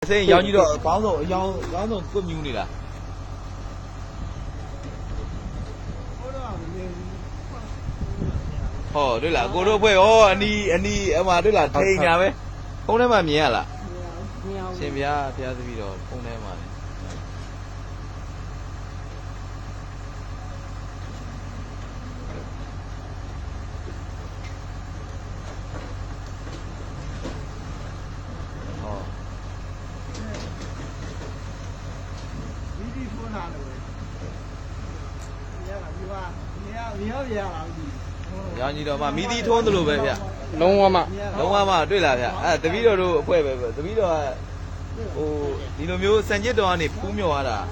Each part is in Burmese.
Thế giao như độ báo rồi giao rồi cơm như này là đây là cô đâu phải anh đi mà đây là thay nhà mấy không đấy mà mía là xem phía gì rồi không đấy mà giao như đó mà mí đi thôn rồi vậy ạ đúng không mà đây là à từ bây giờ rồi quay về từ bây giờ đi nó miêu san chết đó này cũng nhiều à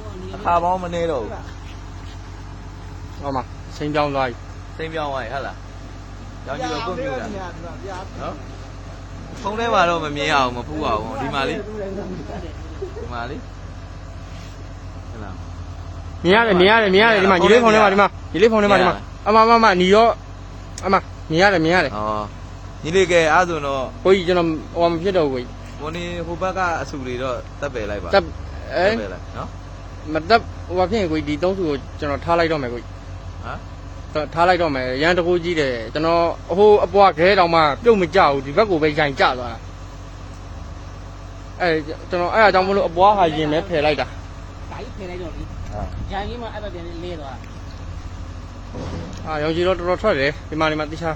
khá bao mà nè đâu mà xem nhau rồi hay là giao như đó cũng nhiều là đó không đấy mà đâu mà mía hào mà phu hào đi mà điမြင်ရတယ်ဒီမှာညီလေးဖုန်းထဲမှာဒီမှာအမညီရောအမမြင်ရတယ်ဩညီလေးကအားဆိုတော့ ကိုကြီးကျွန်တော်ဟိုမဖြစ်တော့ဘူးကိုကြီး ဟိုဘက်ကအဆူတွေတော့တက်ပယ်လိုက်ပါတက်ပယ်လိုက်နော်မတက်ဟိုဖြစ်ရင်ကိုကြီးဒီသုံးစုကိုကျွန်တော်ထားလိုက်တော့မယ်ကိုကြီးထားလိုက်တော့မယ်ရန်တကူကြီးတယ်ကျွန်တော်ဟိုအပွားခဲတောင်မှပြုတ်မကြဘူးဒီဘက်ကိုပဲရိုင်ကျသွားတာကျွန်တော်အဲ့အကြောင်းမလို့အပွားဟာရင်ပဲဖယ်လိုက်တာဖယ်လိုက်တော့ဒီဂျန်ကြီးမှအဲ့ဘက်ပြန်လေးလဲသွားရောင်ကြီးတော့တော်တော်ထွက်တယ်ဒီမှာတိချာ